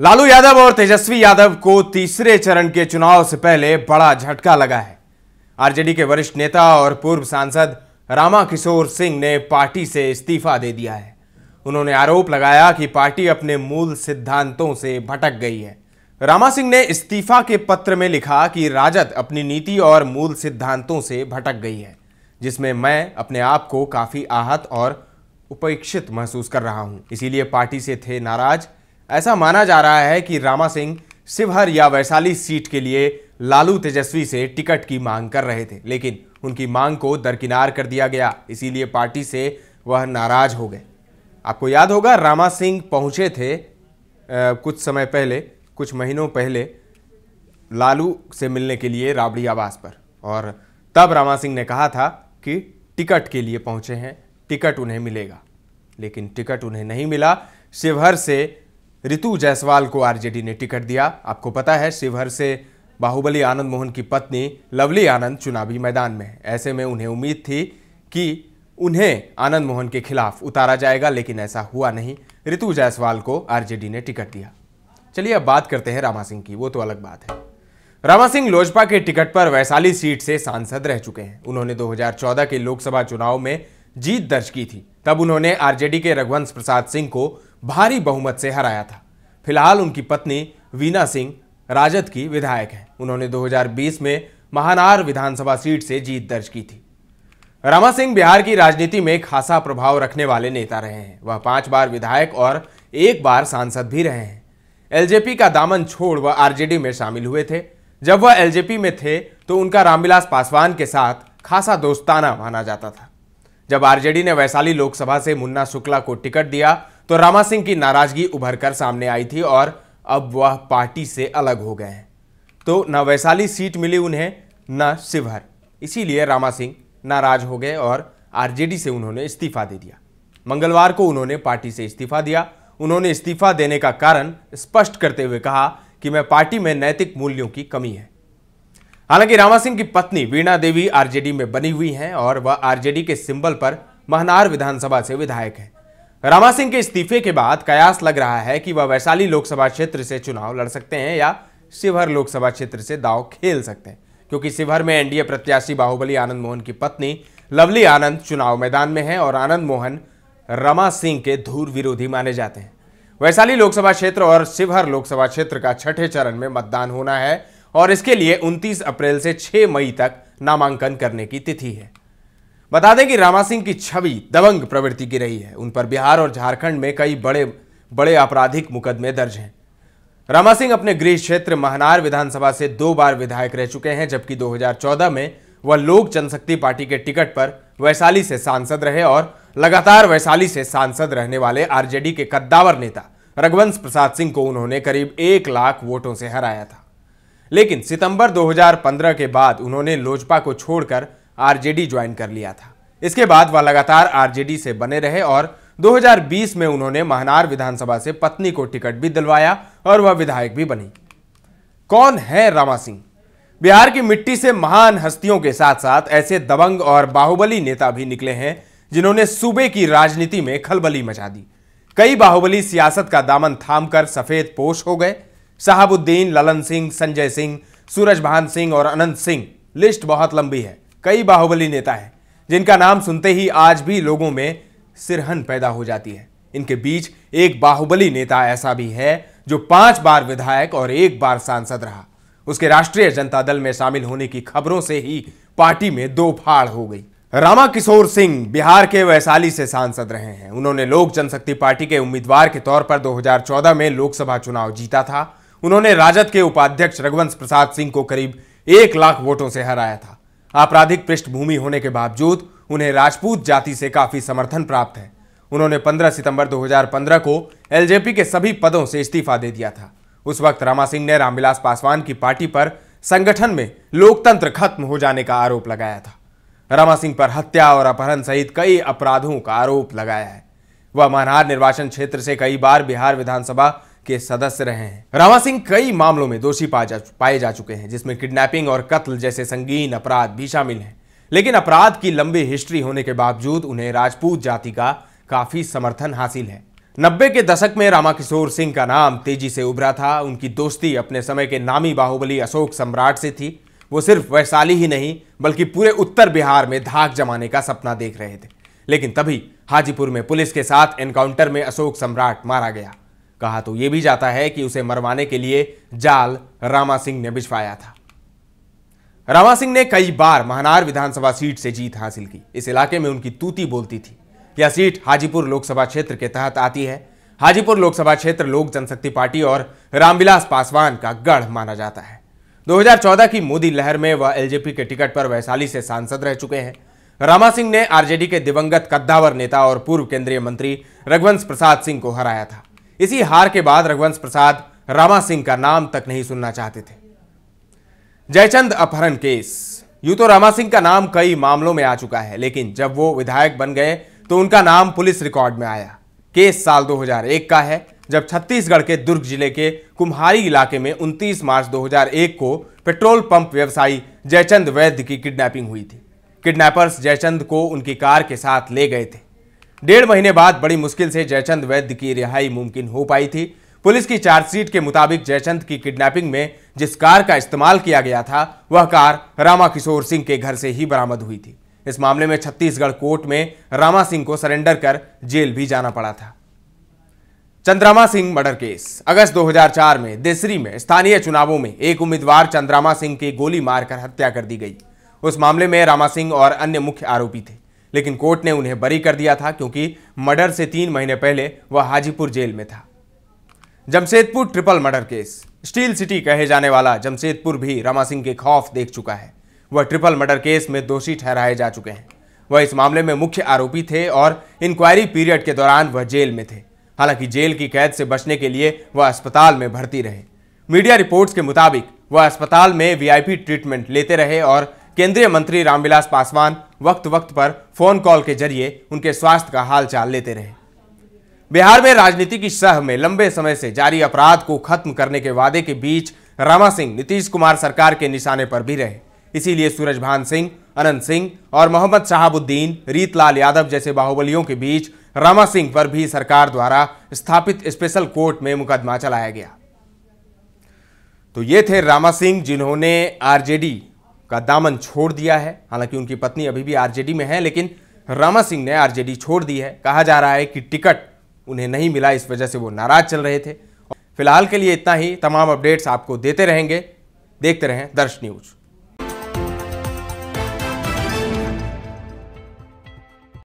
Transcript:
लालू यादव और तेजस्वी यादव को तीसरे चरण के चुनाव से पहले बड़ा झटका लगा है। आरजेडी के वरिष्ठ नेता और पूर्व सांसद रामाकिशोर सिंह ने पार्टी से इस्तीफा दे दिया है। उन्होंने आरोप लगाया कि पार्टी अपने मूल सिद्धांतों से भटक गई है। रामा सिंह ने इस्तीफा के पत्र में लिखा कि राजद अपनी नीति और मूल सिद्धांतों से भटक गई है, जिसमें मैं अपने आप को काफी आहत और उपेक्षित महसूस कर रहा हूं। इसीलिए पार्टी से थे नाराज। ऐसा माना जा रहा है कि रामा सिंह शिवहर या वैशाली सीट के लिए लालू तेजस्वी से टिकट की मांग कर रहे थे, लेकिन उनकी मांग को दरकिनार कर दिया गया। इसीलिए पार्टी से वह नाराज हो गए। आपको याद होगा, रामा सिंह पहुंचे थे कुछ समय पहले, कुछ महीनों पहले लालू से मिलने के लिए राबड़ी आवास पर, और तब रामा सिंह ने कहा था कि टिकट के लिए पहुंचे हैं, टिकट उन्हें मिलेगा। लेकिन टिकट उन्हें नहीं मिला। शिवहर से ऋतु जायसवाल को आरजेडी ने टिकट दिया। आपको पता है, शिवहर से बाहुबली आनंद मोहन की पत्नी लवली आनंद चुनावी मैदान में है। ऐसे में उन्हें उम्मीद थी कि उन्हें आनंद मोहन के खिलाफ उतारा जाएगा, लेकिन ऐसा हुआ नहीं। ऋतु जायसवाल को आरजेडी ने टिकट दिया। चलिए अब बात करते हैं रामा सिंह की। वो तो अलग बात है। रामा सिंह लोजपा के टिकट पर वैशाली सीट से सांसद रह चुके हैं। उन्होंने 2014 के लोकसभा चुनाव में जीत दर्ज की थी। तब उन्होंने आरजेडी के रघुवंश प्रसाद सिंह को भारी बहुमत से हराया था। फिलहाल उनकी पत्नी वीना सिंह राजद की विधायक हैं। उन्होंने 2020 में महानार विधानसभा सीट से जीत दर्ज की थी। रामा सिंह बिहार की राजनीति में खासा प्रभाव रखने वाले नेता रहे हैं। वह 5 बार विधायक और 1 बार सांसद भी रहे हैं। एलजेपी का दामन छोड़ वह आरजेडी में शामिल हुए थे। जब वह एलजेपी में थे तो उनका रामविलास पासवान के साथ खासा दोस्ताना माना जाता था। जब आरजेडी ने वैशाली लोकसभा से मुन्ना शुक्ला को टिकट दिया तो रामा सिंह की नाराजगी उभर कर सामने आई थी और अब वह पार्टी से अलग हो गए हैं। तो न वैशाली सीट मिली उन्हें, न शिवहर। इसीलिए रामा सिंह नाराज हो गए और आरजेडी से उन्होंने इस्तीफा दे दिया। मंगलवार को उन्होंने पार्टी से इस्तीफा दिया। उन्होंने इस्तीफा देने का कारण स्पष्ट करते हुए कहा कि मैं पार्टी में नैतिक मूल्यों की कमी है। हालांकि रामा सिंह की पत्नी वीणा देवी आरजेडी में बनी हुई हैं और वह आरजेडी के सिंबल पर महनार विधानसभा से विधायक हैं। रामा सिंह के इस्तीफे के बाद कयास लग रहा है कि वह वैशाली लोकसभा क्षेत्र से चुनाव लड़ सकते हैं या शिवहर लोकसभा क्षेत्र से दांव खेल सकते हैं, क्योंकि शिवहर में एनडीए प्रत्याशी बाहुबली आनंद मोहन की पत्नी लवली आनंद चुनाव मैदान में है और आनंद मोहन रामा सिंह के धूर विरोधी माने जाते हैं। वैशाली लोकसभा क्षेत्र और शिवहर लोकसभा क्षेत्र का 6ठे चरण में मतदान होना है और इसके लिए 29 अप्रैल से 6 मई तक नामांकन करने की तिथि है। बता दें कि रामा सिंह की छवि दबंग प्रवृत्ति की रही है। उन पर बिहार और झारखंड में कई बड़े आपराधिक मुकदमे दर्ज हैं। रामा सिंह अपने गृह क्षेत्र महनार विधानसभा से 2 बार विधायक रह चुके हैं, जबकि 2014 में वह लोक जनशक्ति पार्टी के टिकट पर वैशाली से सांसद रहे और लगातार वैशाली से सांसद रहने वाले आरजेडी के कद्दावर नेता रघुवंश प्रसाद सिंह को उन्होंने करीब 1 लाख वोटों से हराया था। लेकिन सितंबर 2015 के बाद उन्होंने लोजपा को छोड़कर आरजेडी ज्वाइन कर लिया था। इसके बाद वह लगातार आरजेडी से बने रहे और 2020 में उन्होंने महनार विधानसभा से पत्नी को टिकट भी दिलवाया और वह विधायक भी बनी। कौन है रामा सिंह? बिहार की मिट्टी से महान हस्तियों के साथ साथ ऐसे दबंग और बाहुबली नेता भी निकले हैं जिन्होंने सूबे की राजनीति में खलबली मचा दी। कई बाहुबली सियासत का दामन थामकर सफेद पोश हो गए। शहाबुद्दीन, ललन सिंह, संजय सिंह, सूरजभान सिंह और अनंत सिंह, लिस्ट बहुत लंबी है। कई बाहुबली नेता हैं जिनका नाम सुनते ही आज भी लोगों में सिरहन पैदा हो जाती है। इनके बीच एक बाहुबली नेता ऐसा भी है जो 5 बार विधायक और 1 बार सांसद रहा। उसके राष्ट्रीय जनता दल में शामिल होने की खबरों से ही पार्टी में 2 फाड़ हो गई। रामाकिशोर सिंह बिहार के वैशाली से सांसद रहे हैं। उन्होंने लोक जनशक्ति पार्टी के उम्मीदवार के तौर पर 2014 में लोकसभा चुनाव जीता था। उन्होंने राजद के उपाध्यक्ष रघुवंश प्रसाद सिंह को करीब 1 लाख वोटों से हराया था। आपराधिक पृष्ठभूमि होने के बावजूद उन्हें राजपूत जाति से काफी समर्थन प्राप्त है। उन्होंने 15 सितंबर 2015 को एलजेपी के सभी पदों से इस्तीफा दे दिया था। उस वक्त रामा सिंह ने रामविलास पासवान की पार्टी पर संगठन में लोकतंत्र खत्म हो जाने का आरोप लगाया था। रामा सिंह पर हत्या और अपहरण सहित कई अपराधों का आरोप लगाया है। वह महनार निर्वाचन क्षेत्र से कई बार बिहार विधानसभा के सदस्य रहे हैं। रामा सिंह कई मामलों में दोषी पाए जा चुके हैं, जिसमें किडनैपिंग और कत्ल जैसे संगीन अपराध भी शामिल हैं। लेकिन अपराध की लंबी हिस्ट्री होने के बावजूद उन्हें राजपूत जाति का काफी समर्थन हासिल है। 90 के दशक में रामा किशोर सिंह का नाम तेजी से उभरा था। उनकी दोस्ती अपने समय के नामी बाहुबली अशोक सम्राट से थी। वो सिर्फ वैशाली ही नहीं बल्कि पूरे उत्तर बिहार में धाक जमाने का सपना देख रहे थे। लेकिन तभी हाजीपुर में पुलिस के साथ एनकाउंटर में अशोक सम्राट मारा गया। कहा तो यह भी जाता है कि उसे मरवाने के लिए जाल रामा सिंह ने बिछवाया था। रामा सिंह ने कई बार महनार विधानसभा सीट से जीत हासिल की। इस इलाके में उनकी तूती बोलती थी। यह सीट हाजीपुर लोकसभा क्षेत्र के तहत आती है। हाजीपुर लोकसभा क्षेत्र लोक जनशक्ति पार्टी और रामविलास पासवान का गढ़ माना जाता है। 2014 की मोदी लहर में वह एलजेपी के टिकट पर वैशाली से सांसद रह चुके हैं। रामा सिंह ने आरजेडी के दिवंगत कद्दावर नेता और पूर्व केंद्रीय मंत्री रघुवंश प्रसाद सिंह को हराया था। इसी हार के बाद रघुवंश प्रसाद रामा सिंह का नाम तक नहीं सुनना चाहते थे। जयचंद अपहरण केस। यूं तो रामा सिंह का नाम कई मामलों में आ चुका है, लेकिन जब वो विधायक बन गए तो उनका नाम पुलिस रिकॉर्ड में आया। केस साल 2001 का है, जब छत्तीसगढ़ के दुर्ग जिले के कुम्हारी इलाके में 29 मार्च 2001 को पेट्रोल पंप व्यवसायी जयचंद वैद्य की किडनैपिंग हुई थी। किडनैपर्स जयचंद को उनकी कार के साथ ले गए थे। 1.5 महीने बाद बड़ी मुश्किल से जयचंद वैद्य की रिहाई मुमकिन हो पाई थी। पुलिस की चार्जशीट के मुताबिक जयचंद की किडनैपिंग में जिस कार का इस्तेमाल किया गया था वह कार रामा किशोर सिंह के घर से ही बरामद हुई थी। इस मामले में छत्तीसगढ़ कोर्ट में रामा सिंह को सरेंडर कर जेल भी जाना पड़ा था। चंद्रामा सिंह मर्डर केस। अगस्त 2004 में देसरी में स्थानीय चुनावों में एक उम्मीदवार चंद्रामा सिंह की गोली मारकर हत्या कर दी गई। उस मामले में रामा सिंह और अन्य मुख्य आरोपी थे, लेकिन कोर्ट ने उन्हें बरी कर दिया था क्योंकि मर्डर से 3 महीने पहले वह हाजीपुर जेल में था। Jamshedpur triple murder case. Steel city कहे जाने वाला जमशेदपुर भी रामा सिंह के खौफ देख चुका है। वह ट्रिपल मर्डर केस में दोषी ठहराए जा चुके हैं। वह इस मामले में मुख्य आरोपी थे और इंक्वायरी पीरियड के दौरान वह जेल में थे। हालांकि जेल की कैद से बचने के लिए वह अस्पताल में भर्ती रहे। मीडिया रिपोर्ट्स के मुताबिक वह अस्पताल में वीआईपी ट्रीटमेंट लेते रहे और केंद्रीय मंत्री रामविलास पासवान वक्त वक्त पर फोन कॉल के जरिए उनके स्वास्थ्य का हालचाल लेते रहे। बिहार में राजनीति की सह में लंबे समय से जारी अपराध को खत्म करने के वादे के बीच रामा सिंह नीतीश कुमार सरकार के निशाने पर भी रहे। इसीलिए सूरजभान सिंह, अनंत सिंह और मोहम्मद शहाबुद्दीन, रीतलाल यादव जैसे बाहुबलियों के बीच रामा सिंह पर भी सरकार द्वारा स्थापित स्पेशल कोर्ट में मुकदमा चलाया गया। तो ये थे रामा सिंह जिन्होंने आरजेडी का दामन छोड़ दिया है। हालांकि उनकी पत्नी अभी भी आरजेडी में है, लेकिन रामा सिंह ने आरजेडी छोड़ दी है। कहा जा रहा है कि टिकट उन्हें नहीं मिला, इस वजह से वो नाराज चल रहे थे। फिलहाल के लिए इतना ही। तमाम अपडेट्स आपको देते रहेंगे। देखते रहें दर्श न्यूज।